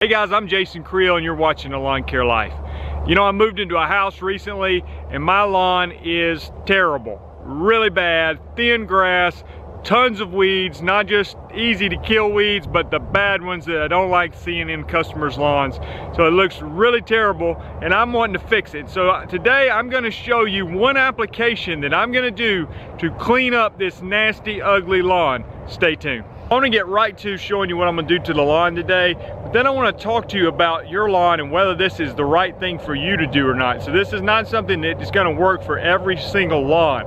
Hey guys, I'm Jason Creel and you're watching The Lawn Care Life. You know, I moved into a house recently and my lawn is terrible. Really bad, thin grass, tons of weeds, not just easy to kill weeds, but the bad ones that I don't like seeing in customers' lawns. So it looks really terrible and I'm wanting to fix it. So today I'm gonna show you one application that I'm gonna do to clean up this nasty, ugly lawn. Stay tuned. I want to get right to showing you what I'm going to do to the lawn today, but then I want to talk to you about your lawn and whether this is the right thing for you to do or not. So this is not something that is going to work for every single lawn,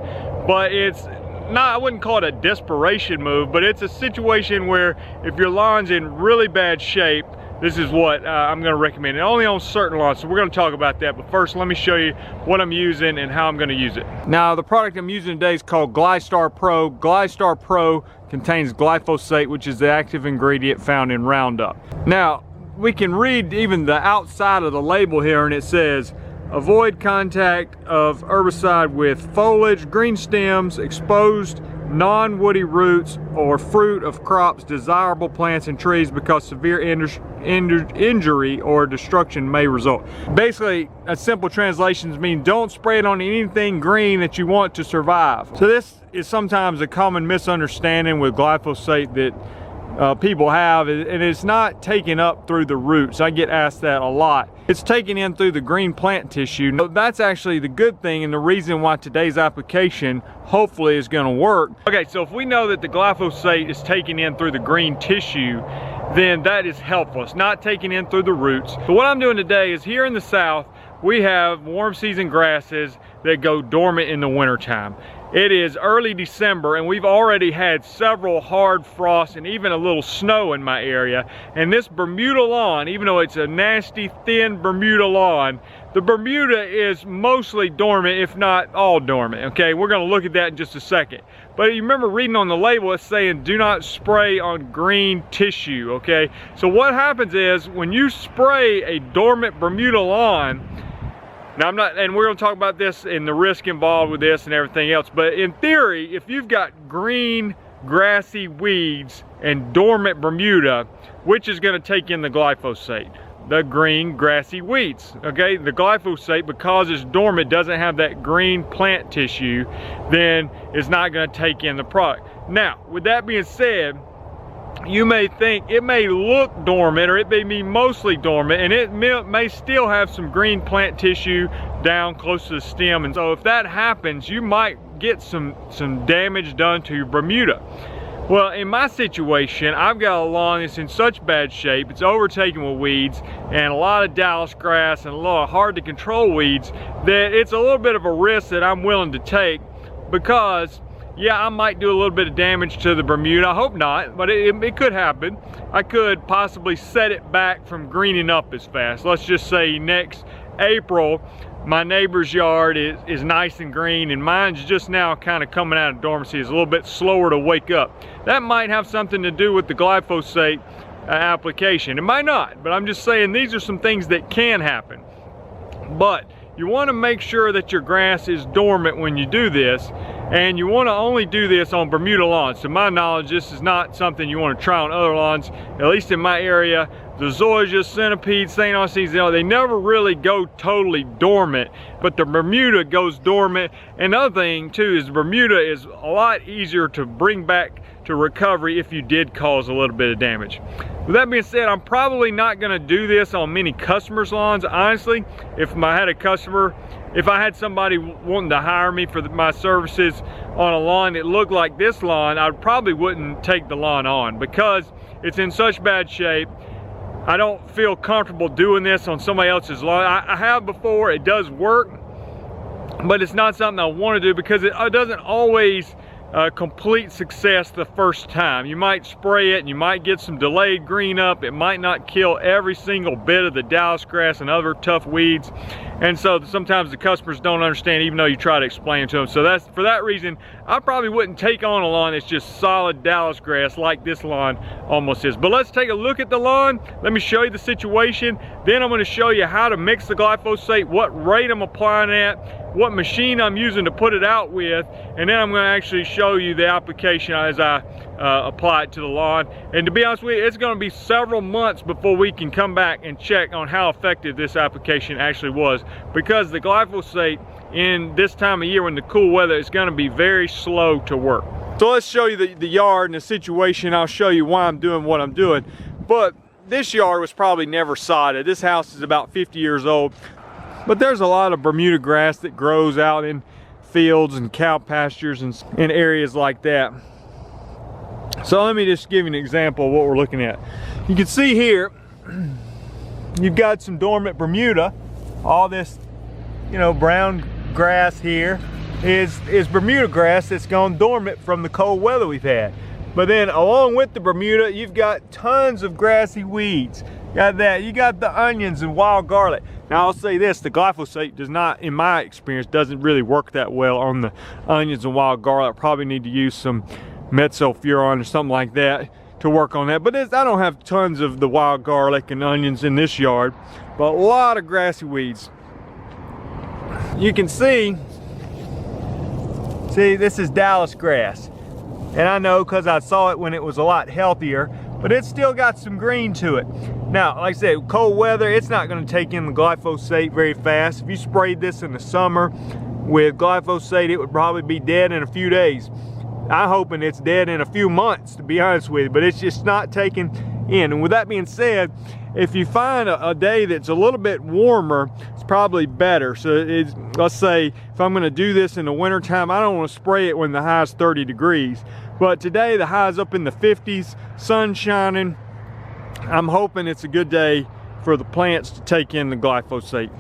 but it's not, I wouldn't call it a desperation move, but it's a situation where if your lawn's in really bad shape, this is what I'm going to recommend. And only on certain lawns, so we're going to talk about that. But first, let me show you what I'm using and how I'm going to use it. Now, the product I'm using today is called Glyphosate Pro. Glyphosate Pro contains glyphosate, which is the active ingredient found in Roundup. Now, we can read even the outside of the label here, and it says, avoid contact of herbicide with foliage, green stems, exposed non-woody roots or fruit of crops, desirable plants and trees because severe injury or destruction may result. Basically, a simple translation means don't spray it on anything green that you want to survive. So this is sometimes a common misunderstanding with glyphosate that people have, and it's not taken up through the roots. I get asked that a lot. It's taken in through the green plant tissue. That's actually the good thing and the reason why today's application hopefully is going to work. Okay, so if we know that the glyphosate is taken in through the green tissue, then that is helpful. It's not taken in through the roots. But what I'm doing today is here in the South, we have warm season grasses that go dormant in the wintertime. It is early December and we've already had several hard frosts and even a little snow in my area. And this Bermuda lawn, even though it's a nasty thin Bermuda lawn, the Bermuda is mostly dormant, if not all dormant, okay? We're gonna look at that in just a second. But you remember reading on the label, it's saying do not spray on green tissue, okay? So what happens is when you spray a dormant Bermuda lawn, now and we're gonna talk about this and the risk involved with this and everything else, but in theory, if you've got green, grassy weeds and dormant Bermuda, which is gonna take in the glyphosate? The green, grassy weeds, okay? The glyphosate, because it's dormant, doesn't have that green plant tissue, then it's not gonna take in the product. Now, with that being said, you may think it may look dormant or it may be mostly dormant and it may still have some green plant tissue down close to the stem, and so if that happens you might get some damage done to your Bermuda. Well, in my situation, I've got a lawn that's in such bad shape, it's overtaken with weeds and a lot of Dallas grass and a lot of hard to control weeds, that it's a little bit of a risk that I'm willing to take, because yeah, I might do a little bit of damage to the Bermuda. I hope not, but it could happen. I could possibly set it back from greening up as fast. Let's just say next April, my neighbor's yard is nice and green and mine's just now kind of coming out of dormancy. It's a little bit slower to wake up. That might have something to do with the glyphosate application. It might not, but I'm just saying these are some things that can happen. But you want to make sure that your grass is dormant when you do this, and you want to only do this on Bermuda lawns. To my knowledge, this is not something you want to try on other lawns. At least in my area, the zoysias, centipedes, St. Augustine's, they never really go totally dormant, but the Bermuda goes dormant. And another thing too is Bermuda is a lot easier to bring back to recovery if you did cause a little bit of damage. With that being said, I'm probably not going to do this on many customers' lawns. Honestly, if I had somebody wanting to hire me for my services on a lawn that looked like this lawn, I probably wouldn't take the lawn on because it's in such bad shape. I don't feel comfortable doing this on somebody else's lawn. I have before, it does work, but it's not something I want to do because it doesn't always complete success the first time. You might spray it and you might get some delayed green up. It might not kill every single bit of the Dallas grass and other tough weeds. And so sometimes the customers don't understand even though you try to explain to them. So that's, for that reason, I probably wouldn't take on a lawn that's just solid Dallas grass like this lawn almost is. But let's take a look at the lawn. Let me show you the situation. Then I'm going to show you how to mix the glyphosate, what rate I'm applying at, what machine I'm using to put it out with, and then I'm going to actually show you the application as I apply it to the lawn. And to be honest with you, it's going to be several months before we can come back and check on how effective this application actually was, because the glyphosate in this time of year when the cool weather is going to be very slow to work. So let's show you the yard and the situation. I'll show you why I'm doing what I'm doing. But this yard was probably never sodded. This house is about 50 years old. But there's a lot of Bermuda grass that grows out in fields and cow pastures and in areas like that. So let me just give you an example of what we're looking at. You can see here, you've got some dormant Bermuda. All this, you know, brown grass here is Bermuda grass that's gone dormant from the cold weather we've had. But then along with the Bermuda, you've got tons of grassy weeds. Got that, you got the onions and wild garlic. Now I'll say this, the glyphosate does not, in my experience, doesn't really work that well on the onions and wild garlic. Probably need to use some metsulfuron or something like that to work on that. But I don't have tons of the wild garlic and onions in this yard, but a lot of grassy weeds. You can see this is Dallas grass. And I know because I saw it when it was a lot healthier, but it's still got some green to it. Now, like I said, cold weather, it's not going to take in the glyphosate very fast. If you sprayed this in the summer with glyphosate, it would probably be dead in a few days. I'm hoping it's dead in a few months, to be honest with you, but it's just not taken in. And with that being said, if you find a day that's a little bit warmer, it's probably better. So let's say if I'm going to do this in the winter time, I don't want to spray it when the high is 30 degrees. But today the high is up in the 50s, sun shining. I'm hoping it's a good day for the plants to take in the glyphosate.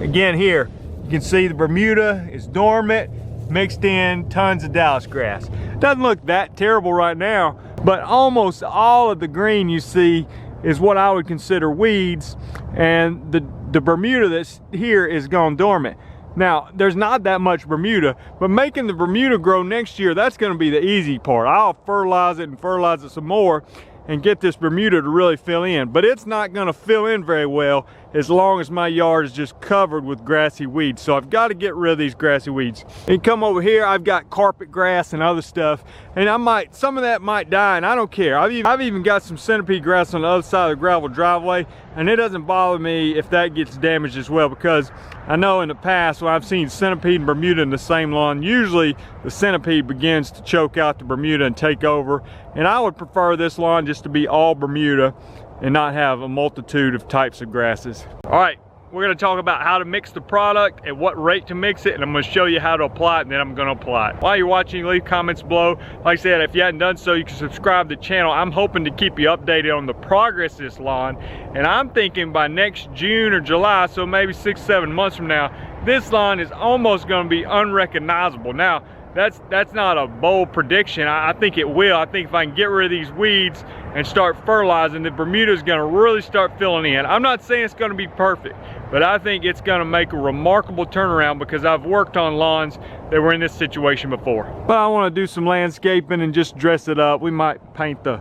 Again here, you can see the Bermuda is dormant, mixed in tons of Dallas grass. Doesn't look that terrible right now, but almost all of the green you see is what I would consider weeds, and the Bermuda that's here is gone dormant. Now, there's not that much Bermuda, but making the Bermuda grow next year, that's going to be the easy part. I'll fertilize it and fertilize it some more and get this Bermuda to really fill in. But it's not going to fill in very well as long as my yard is just covered with grassy weeds. So I've got to get rid of these grassy weeds. And come over here, I've got carpet grass and other stuff, and some of that might die, and I don't care. I've even got some centipede grass on the other side of the gravel driveway, and it doesn't bother me if that gets damaged as well, because I know in the past when I've seen centipede and Bermuda in the same lawn, usually the centipede begins to choke out the Bermuda and take over. And I would prefer this lawn just to be all Bermuda and not have a multitude of types of grasses. All right, we're gonna talk about how to mix the product, at what rate to mix it, and I'm gonna show you how to apply it, and then I'm gonna apply it. While you're watching, leave comments below. Like I said, if you hadn't done so, you can subscribe to the channel. I'm hoping to keep you updated on the progress of this lawn, and I'm thinking by next June or July, so maybe 6-7 months from now, this lawn is almost gonna be unrecognizable. Now, that's not a bold prediction. I think it will. I think if I can get rid of these weeds and start fertilizing, the Bermuda is going to really start filling in. I'm not saying it's going to be perfect, but I think it's going to make a remarkable turnaround because I've worked on lawns that were in this situation before. Well, I want to do some landscaping and just dress it up. We might paint the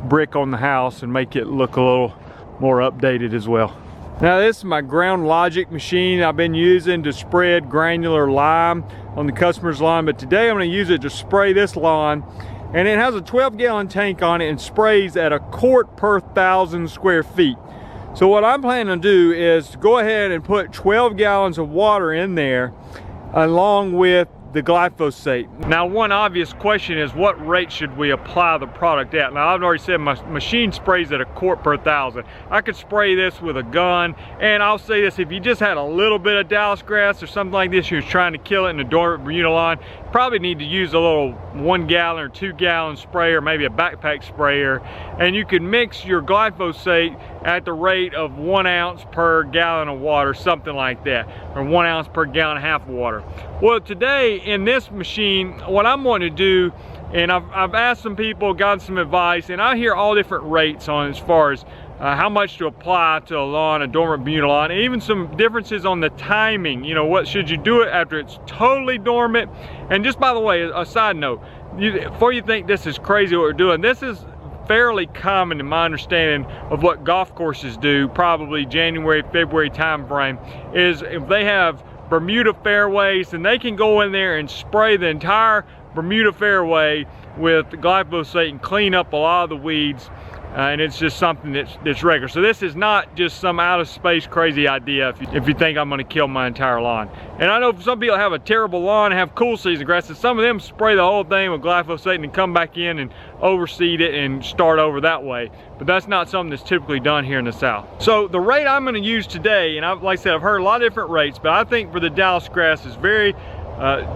brick on the house and make it look a little more updated as well. Now this is my Ground Logic machine I've been using to spread granular lime on the customer's lawn, but today I'm going to use it to spray this lawn, and it has a 12-gallon tank on it and sprays at 1 quart per 1,000 square feet. So what I'm planning to do is go ahead and put 12 gallons of water in there along with the glyphosate. Now one obvious question is, what rate should we apply the product at? Now I've already said my machine sprays at 1 quart per 1,000. I could spray this with a gun, and I'll say this, if you just had a little bit of Dallas grass or something like this, you're trying to kill it in a dormant Bermuda lawn, you probably need to use a little 1 gallon or 2 gallon sprayer, maybe a backpack sprayer, and you can mix your glyphosate at the rate of 1 ounce per gallon of water, something like that, or 1 ounce per gallon and a half of water. Well, today in this machine, what I'm wanting to do, and I've asked some people, gotten some advice, and I hear all different rates on as far as how much to apply to a lawn, a dormant bermuda lawn, and even some differences on the timing. You know, what should you do it after it's totally dormant? And just by the way, a side note, before you think this is crazy what we're doing, this is fairly common in my understanding of what golf courses do, probably January, February time frame, is if they have Bermuda fairways, and they can go in there and spray the entire Bermuda fairway with glyphosate and clean up a lot of the weeds. And it's just something that's regular. So this is not just some out of space crazy idea if you think I'm gonna kill my entire lawn. And I know some people have a terrible lawn and have cool season grasses. Some of them spray the whole thing with glyphosate and then come back in and overseed it and start over that way. But that's not something that's typically done here in the South. So the rate I'm gonna use today, and like I said, I've heard a lot of different rates, but I think for the Dallas grass is very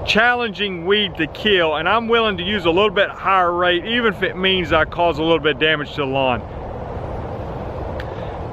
challenging weed to kill, and I'm willing to use a little bit higher rate even if it means I cause a little bit of damage to the lawn.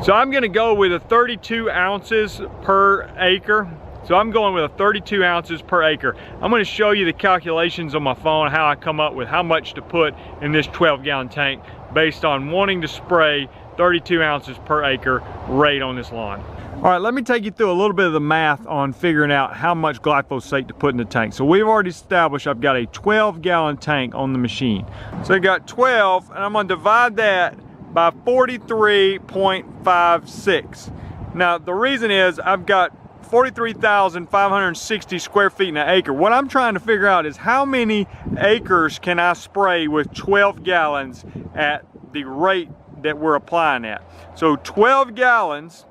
So I'm going to go with a 32 ounces per acre. So I'm going with a 32 ounces per acre. I'm going to show you the calculations on my phone, how I come up with how much to put in this 12-gallon tank based on wanting to spray 32 ounces per acre rate on this lawn. All right, let me take you through a little bit of the math on figuring out how much glyphosate to put in the tank. So we've already established I've got a 12-gallon tank on the machine. So I got 12, and I'm gonna divide that by 43.56. Now, the reason is I've got 43,560 square feet in an acre. What I'm trying to figure out is how many acres can I spray with 12 gallons at the rate that we're applying at. So 12 gallons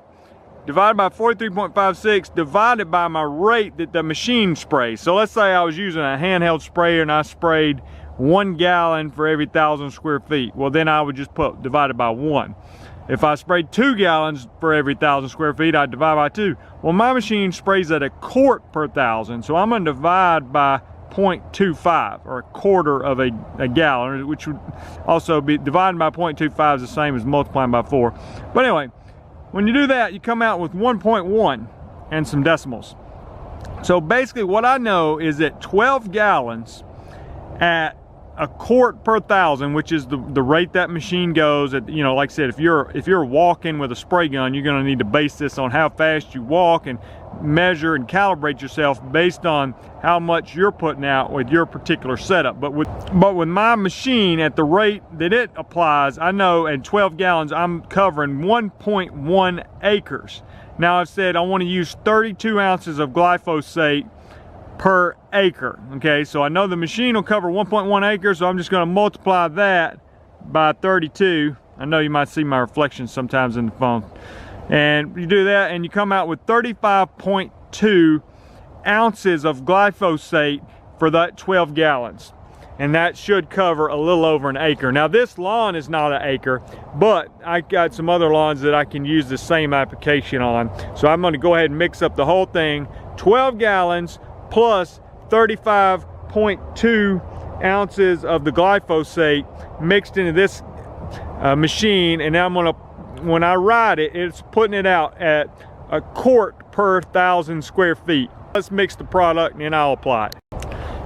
divided by 43.56 divided by my rate that the machine sprays. So let's say I was using a handheld sprayer and I sprayed 1 gallon for every 1,000 square feet. Well, then I would just put divided by 1. If I sprayed 2 gallons for every 1,000 square feet, I'd divide by 2. Well, my machine sprays at a quart per 1,000, so I'm gonna divide by 0.25, or a quarter of a gallon, which would also be divided by 0.25 is the same as multiplying by 4. But anyway, when you do that, you come out with 1.1 and some decimals. So basically what I know is that 12 gallons at a quart per 1,000, which is the rate that machine goes at. You know, like I said, if you're walking with a spray gun, you're going to need to base this on how fast you walk and measure and calibrate yourself based on how much you're putting out with your particular setup. But with my machine at the rate that it applies, I know at 12 gallons I'm covering 1.1 acres. Now I've said I want to use 32 ounces of glyphosate per acre. Okay, so I know the machine will cover 1.1 acres, so I'm just going to multiply that by 32. I know you might see my reflection sometimes in the phone. And you do that and you come out with 35.2 ounces of glyphosate for that 12 gallons. And that should cover a little over an acre. Now this lawn is not an acre, but I got some other lawns that I can use the same application on. So I'm going to go ahead and mix up the whole thing. 12 gallons plus 35.2 ounces of the glyphosate mixed into this machine, and now I'm gonna, when I ride it, it's putting it out at a quart per 1,000 square feet. Let's mix the product and then I'll apply it.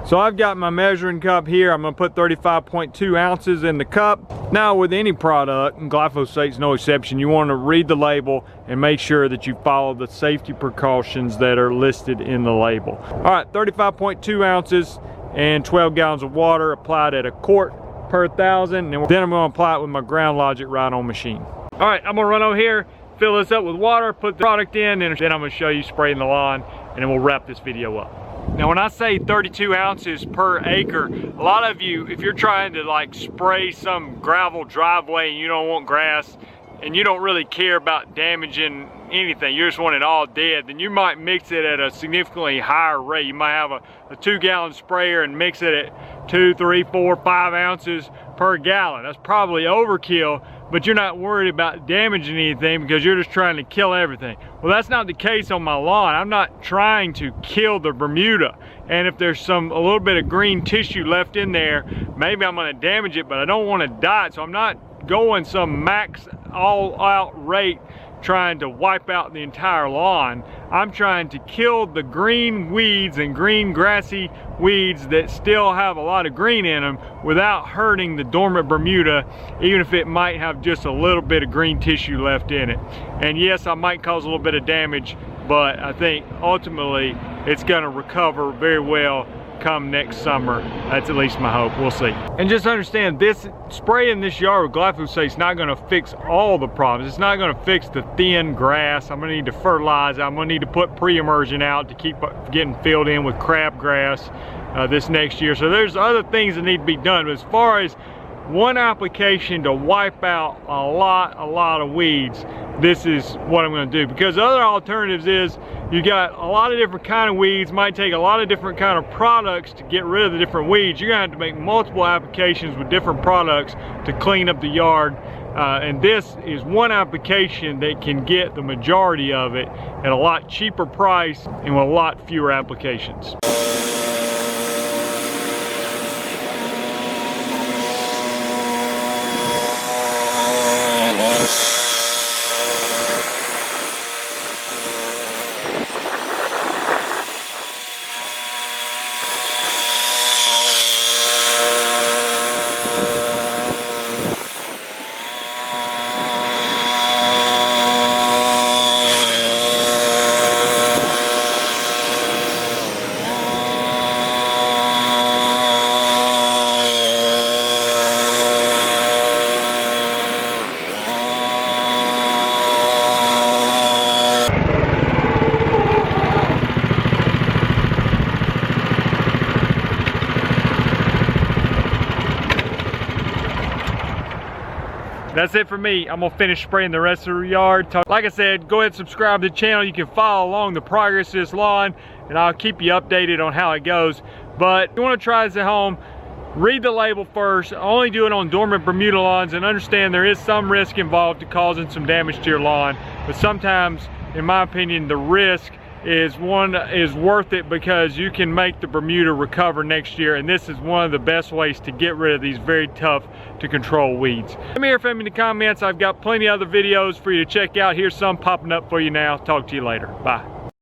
So I've got my measuring cup here. I'm gonna put 35.2 ounces in the cup. Now with any product, and glyphosate's no exception, you want to read the label and make sure that you follow the safety precautions that are listed in the label. All right, 35.2 ounces and 12 gallons of water applied at a quart per 1,000. And then I'm gonna apply it with my Ground Logic ride-on machine. All right, I'm gonna run over here, fill this up with water, put the product in, and then I'm gonna show you spraying the lawn, and then we'll wrap this video up. Now when I say 32 ounces per acre, a lot of you, if you're trying to like spray some gravel driveway and you don't want grass and you don't really care about damaging anything, you just want it all dead, then you might mix it at a significantly higher rate. You might have a 2-gallon sprayer and mix it at 2, 3, 4, 5 ounces per gallon. That's probably overkill, but you're not worried about damaging anything because you're just trying to kill everything. Well, that's not the case on my lawn. I'm not trying to kill the Bermuda. And if there's a little bit of green tissue left in there, maybe I'm gonna damage it, but I don't want to die it. So I'm not going some max all out rate trying to wipe out the entire lawn. I'm trying to kill the green weeds and green grassy weeds that still have a lot of green in them without hurting the dormant Bermuda, even if it might have just a little bit of green tissue left in it. And yes, I might cause a little bit of damage, but I think ultimately it's going to recover very well come next summer. That's at least my hope. We'll see. And just understand, this spraying this yard with glyphosate is not going to fix all the problems. It's not going to fix the thin grass. I'm going to need to fertilize. I'm going to need to put pre-emergent out to keep getting filled in with crabgrass this next year. So there's other things that need to be done. But as far as one application to wipe out a lot of weeds, this is what I'm going to do. Because other alternatives is you got a lot of different kind of weeds, might take a lot of different kind of products to get rid of the different weeds. You're going to have to make multiple applications with different products to clean up the yard. And this is one application that can get the majority of it at a lot cheaper price and with a lot fewer applications. That's it for me. I'm gonna finish spraying the rest of the yard. Like I said, go ahead and subscribe to the channel. You can follow along the progress of this lawn, and I'll keep you updated on how it goes. But if you wanna try this at home, read the label first. Only do it on dormant Bermuda lawns, and understand there is some risk involved to causing some damage to your lawn. But sometimes, in my opinion, the risk is worth it, because you can make the Bermuda recover next year, and this is one of the best ways to get rid of these very tough to control weeds. Let me hear from you in the comments. I've got plenty of other videos for you to check out. Here's some popping up for you now. Talk to you later. Bye.